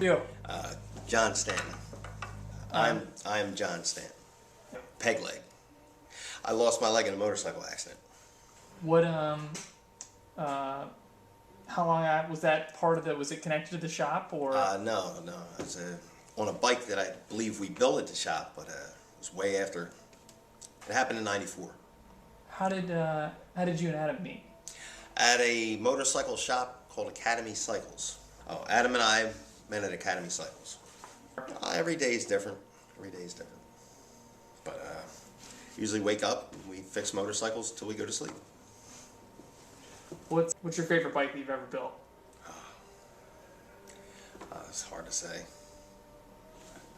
You. John Stanton. I'm John Stanton. Peg leg. I lost my leg in a motorcycle accident. What, how long was that part of the, was it connected to the shop or? No. It was on a bike that I believe we built at the shop, but it was way after. It happened in '94. How did you and Adam meet? At a motorcycle shop called Academy Cycles. Oh, Adam and I met at Academy Cycles. Every day is different. But usually wake up, and we fix motorcycles till we go to sleep. What's your favorite bike that you've ever built? It's hard to say.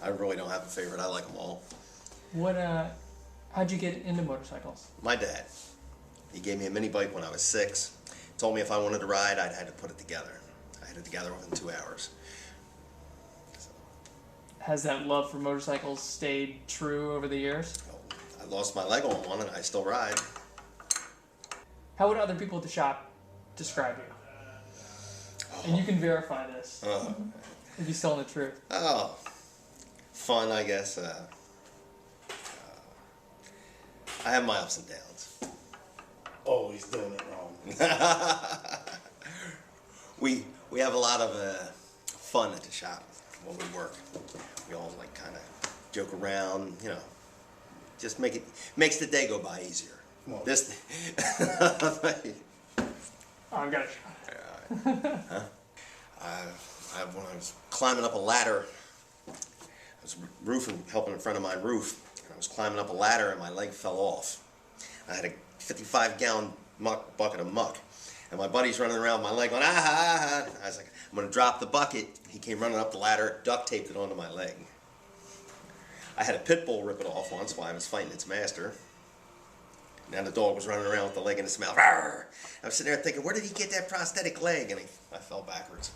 I really don't have a favorite. I like them all. How'd you get into motorcycles? My dad. He gave me a mini bike when I was 6. Told me if I wanted to ride, I'd had to put it together. I had it together within 2 hours. So. Has that love for motorcycles stayed true over the years? I lost my leg on one and I still ride. How would other people at the shop describe you? And you can verify this. If you're telling the truth. Fun, I guess. I have my ups and downs. Always doing it wrong. We have a lot of fun at the shop when we work. We all like kind of joke around, just makes the day go by easier. Well, I've got a shot. When I was climbing up a ladder, I was helping a friend of mine roof, and I was climbing up a ladder and my leg fell off. I had a 55-gallon bucket of muck, and my buddy's running around with my leg going, ah, ah, ah. I was like, I'm going to drop the bucket. He came running up the ladder, duct taped it onto my leg. I had a pit bull rip it off once while I was fighting its master. Now the dog was running around with the leg in its mouth. Rawr! I was sitting there thinking, where did he get that prosthetic leg? And I fell backwards.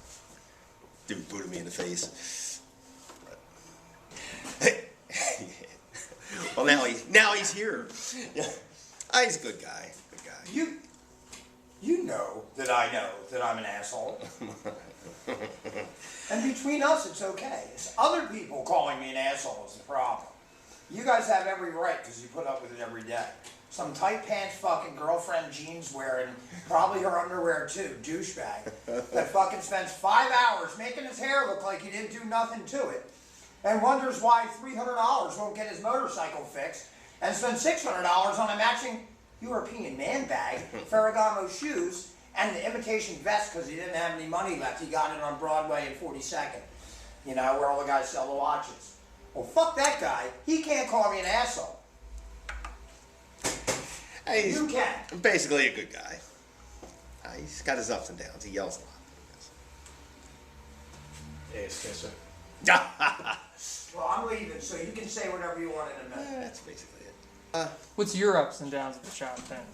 Dude booted me in the face. Well, now he's here. Yeah. He's a good guy. You know that I'm an asshole. And between us, it's okay. It's other people calling me an asshole is the problem. You guys have every right because you put up with it every day. Some tight pants fucking girlfriend jeans wearing, probably her underwear too, douchebag, that fucking spends 5 hours making his hair look like he didn't do nothing to it, and wonders why $300 won't get his motorcycle fixed, and spend $600 on a matching European man bag, Ferragamo shoes, and the imitation vest because he didn't have any money left. He got it on Broadway and 42nd, where all the guys sell the watches. Well, fuck that guy. He can't call me an asshole. He's you can. Basically a good guy. He's got his ups and downs. He yells a lot. Ass kisser. Well, I'm leaving, so you can say whatever you want in a minute. That's basically it. What's your ups and downs at the shop then?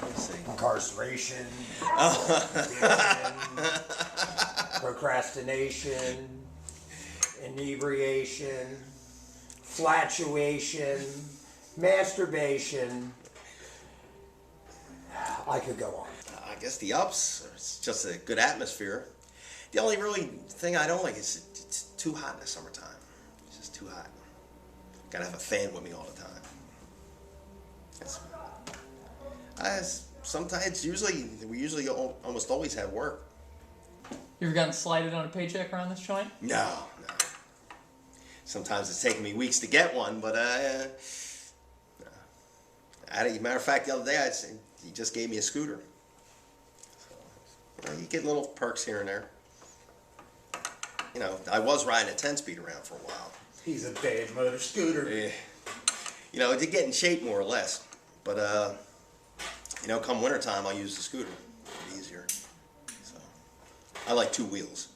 Let's see. Incarceration, procrastination, inebriation, flatulation, masturbation. I could go on. I guess the ups, it's just a good atmosphere. The only really thing I don't like is it's too hot in the summertime. It's just too hot. Gotta have a fan with me all the time. Sometimes, we usually almost always have work. You ever gotten slighted on a paycheck around this joint? No. Sometimes it's taken me weeks to get one, but no. Matter of fact, the other day he just gave me a scooter. So, you get little perks here and there. I was riding a 10-speed around for a while. He's a bad motor scooter. Yeah. To get in shape more or less. But, come wintertime, I'll use the scooter. It's easier. So, I like 2 wheels.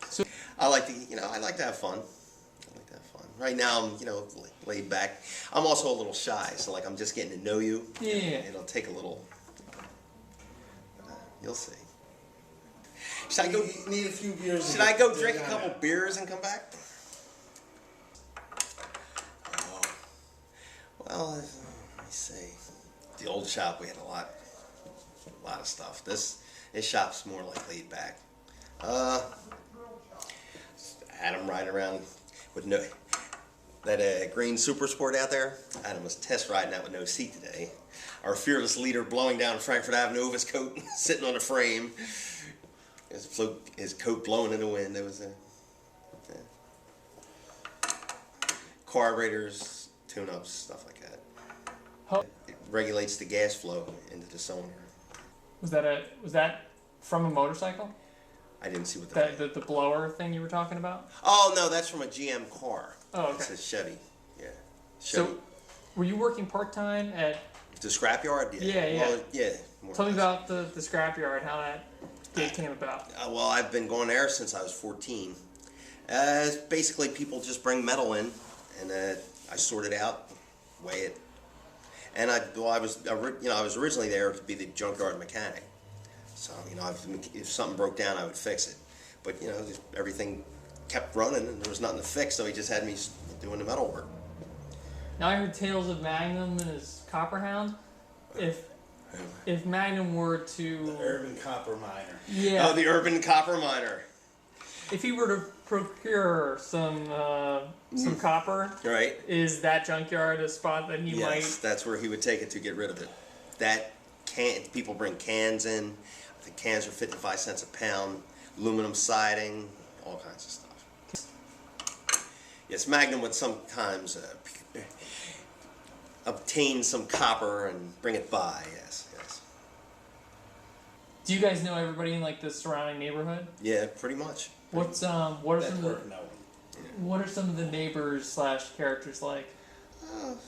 So, I like to have fun. Right now, I'm, laid back. I'm also a little shy, so I'm just getting to know you. Yeah. It'll take a little. You'll see. Should I go? You need a few beers. Should I go drink a couple beers and come back? Well, let me see. The old shop, we had a lot of stuff. This shop's more like laid back. Adam riding around with no, that green Super Sport out there. Adam was test riding that with no seat today. Our fearless leader blowing down Frankfurt Avenue with his coat, sitting on a frame. His coat blowing in the wind. It was carburetors, tune-ups, stuff like that. It regulates the gas flow into the cylinder. Was that from a motorcycle? I didn't see what the blower thing you were talking about? Oh no, that's from a GM car. Oh, okay. It's a Chevy. Yeah. Chevy. So, were you working part-time at The scrapyard? Yeah. Well, yeah. Tell me about the scrapyard, how that gig came about. Well, I've been going there since I was 14. Basically, people just bring metal in, and I sort it out, weigh it, and I was originally there to be the junkyard mechanic. So if something broke down, I would fix it. But everything kept running, and there was nothing to fix, so he just had me doing the metal work. Now I heard tales of Magnum and his Copperhound. If Magnum were to... The urban copper miner. Yeah. Oh, the urban copper miner. If he were to procure some copper, Right. is that junkyard a spot that he might... Yes, that's where he would take it to get rid of it. People bring cans in. I think cans are 55 cents a pound. Aluminum siding, all kinds of stuff. Yes, Magnum would sometimes obtain some copper and bring it by. Yes. Do you guys know everybody in like the surrounding neighborhood? Yeah, pretty much. What are some of the neighbors / characters like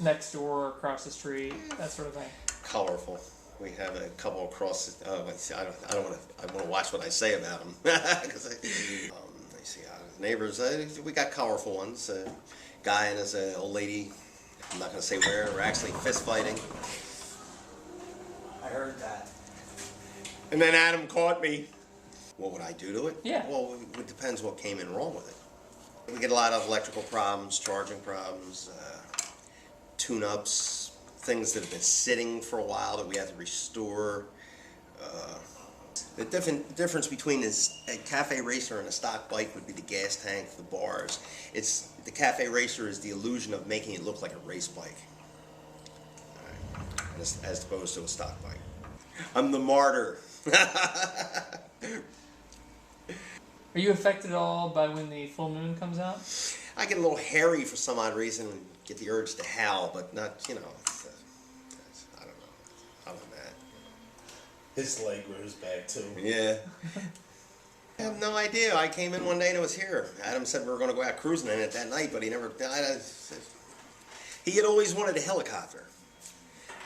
next door, across the street, that sort of thing? Colorful. We have a couple across. I want to watch what I say about them. Because let see, neighbors. We got colorful ones. Guy and his old lady. I'm not going to say where. We're actually fist fighting. I heard that. And then Adam caught me. What would I do to it? Yeah. Well, it depends what came in wrong with it. We get a lot of electrical problems, charging problems, tune-ups, things that have been sitting for a while that we have to restore. The difference between a cafe racer and a stock bike would be the gas tank, the bars. The cafe racer is the illusion of making it look like a race bike, as opposed to a stock bike. I'm the martyr. Are you affected at all by when the full moon comes out? I get a little hairy for some odd reason and get the urge to howl, but not, I don't know. Other than that. His leg grows back too. Yeah. I have no idea. I came in one day and it was here. Adam said we were going to go out cruising in it that night, but he never... He had always wanted a helicopter.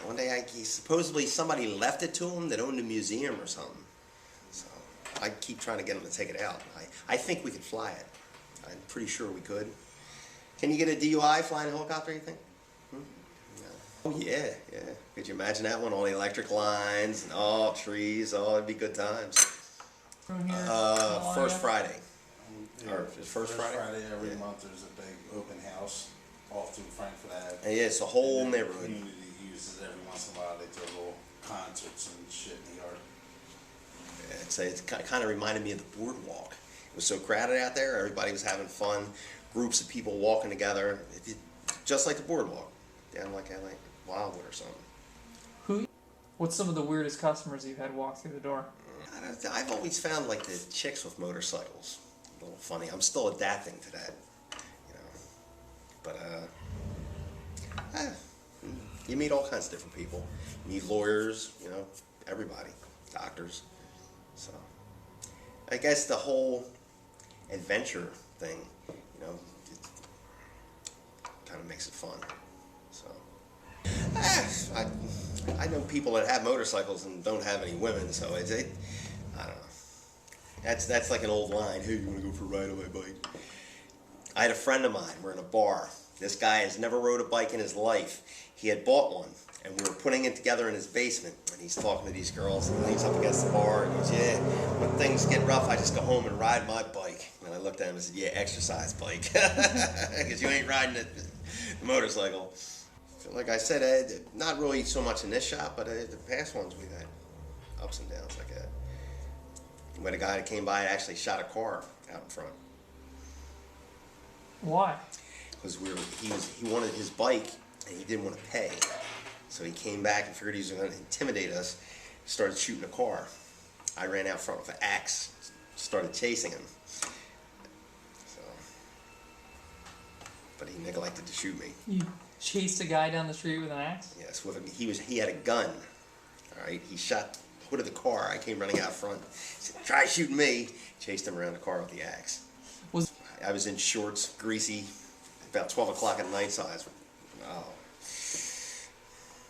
One day, supposedly somebody left it to him that owned a museum or something. So I keep trying to get him to take it out. I think we could fly it. I'm pretty sure we could. Can you get a DUI flying a helicopter, you think? No. Oh, yeah. Could you imagine that one? All the electric lines and all trees. Oh, it'd be good times. First Friday. Yeah, Or first Friday? every month there's a big open house all through Frankfurt Avenue. And yeah, it's a whole And the neighborhood. community uses it every once in a while. They do little concerts and shit in the yard. It kind of reminded me of the boardwalk. It was so crowded out there. Everybody was having fun. Groups of people walking together. Just like the boardwalk. Down like Wildwood or something. What's some of the weirdest customers you've had walk through the door? I've always found like the chicks with motorcycles a little funny. I'm still adapting to that, But you meet all kinds of different people. You meet lawyers, everybody, doctors. So I guess the whole adventure thing, kind of makes it fun. So I know people that have motorcycles and don't have any women, so I don't know. That's like an old line. Hey, you want to go for a ride on my bike? I had a friend of mine. We're in a bar. This guy has never rode a bike in his life. He had bought one, and we were putting it together in his basement. And he's talking to these girls, and he's up against the bar, and he goes, "Yeah, when things get rough, I just go home and ride my bike." And I looked at him and said, "Yeah, exercise bike, because you ain't riding the motorcycle." Like I said, not really so much in this shop, but the past ones we've had ups and downs like that. We had a guy that came by and actually shot a car out in front. Why? Because he wanted his bike and he didn't want to pay. So he came back and figured he was going to intimidate us, started shooting a car. I ran out front with an axe, started chasing him. So, but he neglected to shoot me. You chased a guy down the street with an axe? Yes, he had a gun. All right, he shot the hood of the car. I came running out front. He said, "Try shooting me." Chased him around the car with the axe. I was in shorts, greasy, about 12 o'clock at night, so I was, oh.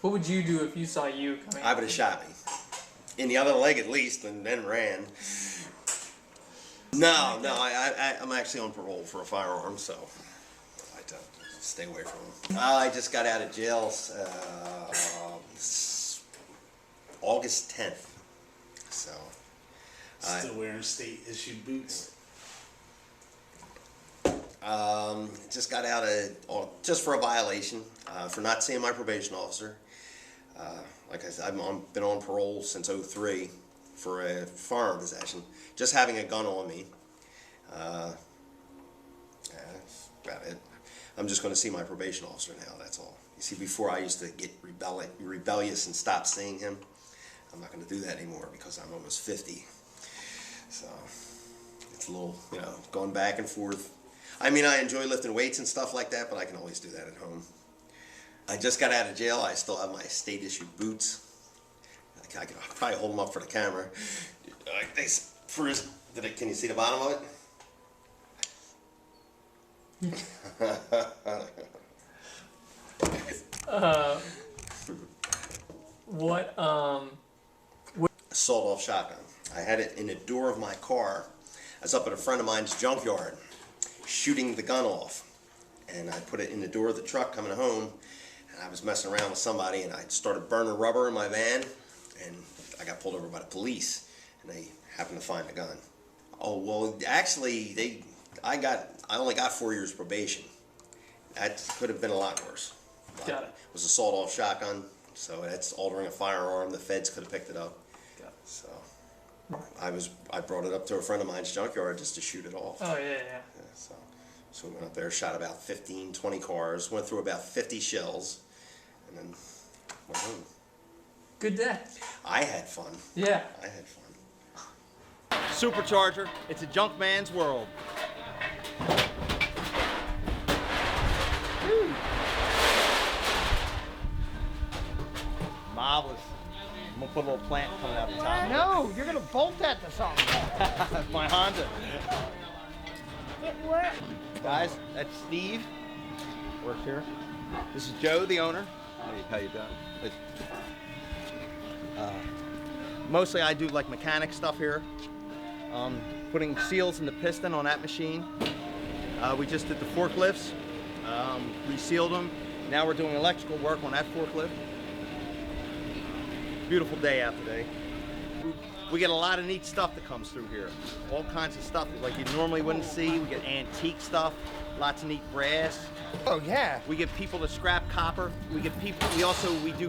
What would you do if you saw you coming? I would have shot me. In the other leg at least, and then ran. No, I'm actually on parole for a firearm, so I don't stay away from them. I just got out of jail August 10th. So. Still wearing state-issued boots? Just got out just for a violation, for not seeing my probation officer. Like I said, I've been on parole since '03 for a firearm possession. Just having a gun on me. Yeah, that's about it. I'm just going to see my probation officer now, that's all. You see, before I used to get rebellious and stop seeing him. I'm not going to do that anymore because I'm almost 50. So, it's a little, going back and forth. I mean, I enjoy lifting weights and stuff like that, but I can always do that at home. I just got out of jail. I still have my state-issued boots. I can probably hold them up for the camera. Can you see the bottom of it? What? Sawed-off shotgun. I had it in the door of my car. I was up at a friend of mine's junkyard, shooting the gun off, and I put it in the door of the truck coming home, and I was messing around with somebody, and I started burning rubber in my van, and I got pulled over by the police, and they happened to find the gun. Oh, well, actually, I only got 4 years probation. That could have been a lot worse. Got it. It was a sawed-off shotgun, so that's altering a firearm. The feds could have picked it up. Got it. So I brought it up to a friend of mine's junkyard just to shoot it off. Oh, yeah. So we went up there, shot about 15, 20 cars, went through about 50 shells, and then went home. Good day. I had fun. Yeah. I had fun. Supercharger, it's a junk man's world. Woo. Marvelous. I'm gonna put a little plant coming out the top. No, you're gonna bolt that to something. My Honda. It worked. Guys, that's Steve. Works here. This is Joe, the owner. How you doing? Mostly I do like mechanic stuff here. Putting seals in the piston on that machine. We just did the forklifts. Resealed them. Now we're doing electrical work on that forklift. Beautiful day out today. We get a lot of neat stuff that comes through here. All kinds of stuff like you normally wouldn't see. We get antique stuff, lots of neat brass. Oh yeah. We get people to scrap copper. We do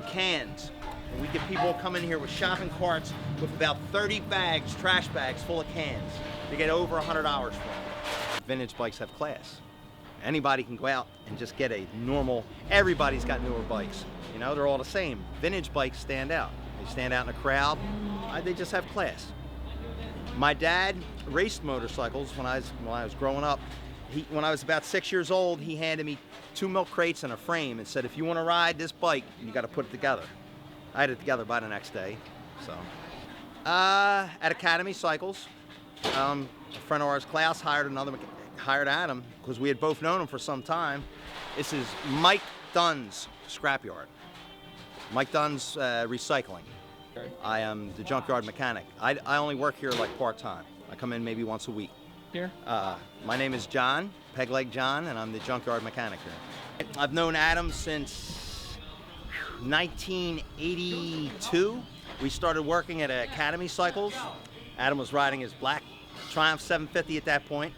cans. And we get people come in here with shopping carts with about 30 bags, trash bags full of cans. They get over $100 for them. Vintage bikes have class. Anybody can go out and just get a normal, everybody's got newer bikes. They're all the same. Vintage bikes stand out. They stand out in a crowd. They just have class. My dad raced motorcycles when I was growing up. When I was about 6 years old, he handed me 2 milk crates and a frame and said, if you want to ride this bike, you got to put it together. I had it together by the next day. So, at Academy Cycles, a friend of ours, Klaus, hired Adam because we had both known him for some time. This is Mike Dunn's scrapyard. Mike Dunn's recycling. Okay. I am the Junkyard Mechanic. I only work here like part-time. I come in maybe once a week. Here? My name is John, Peg Leg John, and I'm the Junkyard Mechanic here. I've known Adam since 1982. We started working at Academy Cycles. Adam was riding his black Triumph 750 at that point.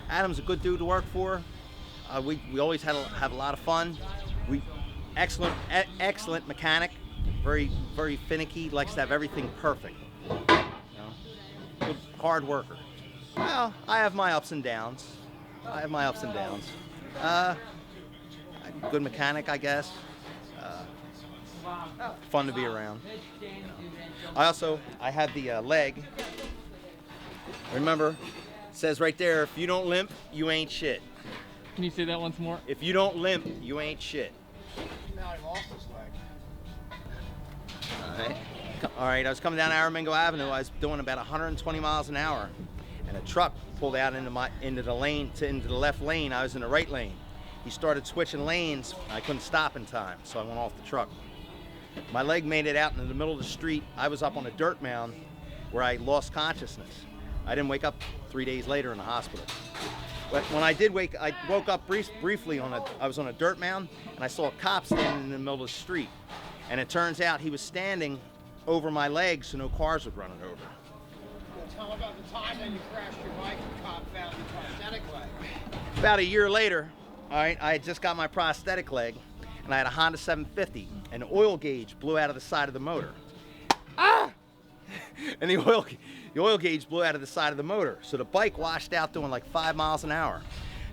Adam's a good dude to work for. We always have a lot of fun. Excellent mechanic, very finicky, likes to have everything perfect. hard worker. Well, I have my ups and downs. I'm a good mechanic, I guess. Fun to be around. You know. I have the leg. Remember, it says right there, if you don't limp, you ain't shit. Can you say that once more? If you don't limp, you ain't shit. Now he lost his leg. All right, I was coming down Aramingo Avenue. I was doing about 120 miles an hour, and a truck pulled out into the left lane. I was in the right lane. He started switching lanes. I couldn't stop in time, so I went off the truck. My leg made it out into the middle of the street. I was up on a dirt mound where I lost consciousness. I didn't wake up 3 days later in the hospital. But when I did wake, I woke up briefly I was on a dirt mound, and I saw a cop standing in the middle of the street. And it turns out he was standing over my leg so no cars would run it over. Tell about the time that you crashed your bike and the cop found your prosthetic leg. About a year later, all right, I had just got my prosthetic leg, and I had a Honda 750, and the oil gauge blew out of the side of the motor. Ah! And the oil gauge blew out of the side of the motor, so the bike washed out doing like 5 miles an hour.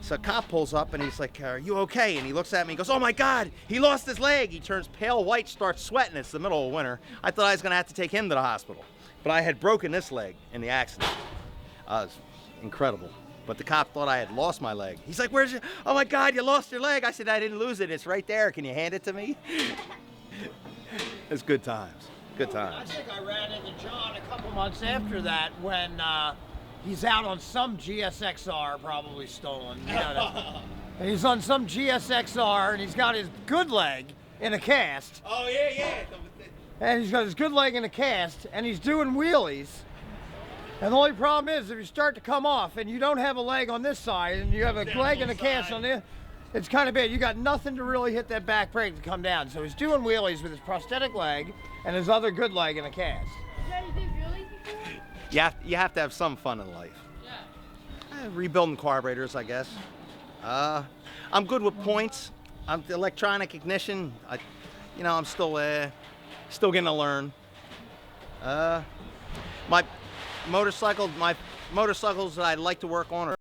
So a cop pulls up and he's like, "Are you okay?" And he looks at me and goes, "Oh my God, he lost his leg." He turns pale white, starts sweating. It's the middle of winter. I thought I was gonna have to take him to the hospital, but I had broken this leg in the accident. It was incredible. But the cop thought I had lost my leg. He's like, "Where's your, oh my God, you lost your leg." I said, "I didn't lose it, it's right there. Can you hand it to me?" It's good times, good times. I think I ran into John a couple months after that when he's out on some GSXR, probably stolen. You know, and he's on some GSXR and he's got his good leg in a cast. Oh, yeah. And he's got his good leg in a cast and he's doing wheelies. And the only problem is if you start to come off and you don't have a leg on this side and you have a leg in a cast on this, it's kind of bad. You got nothing to really hit that back brake to come down. So he's doing wheelies with his prosthetic leg and his other good leg in a cast. You have to have some fun in life. Yeah. Rebuilding carburetors, I guess. I'm good with points. I'm the electronic ignition. I'm still getting to learn. My motorcycles that I like to work on are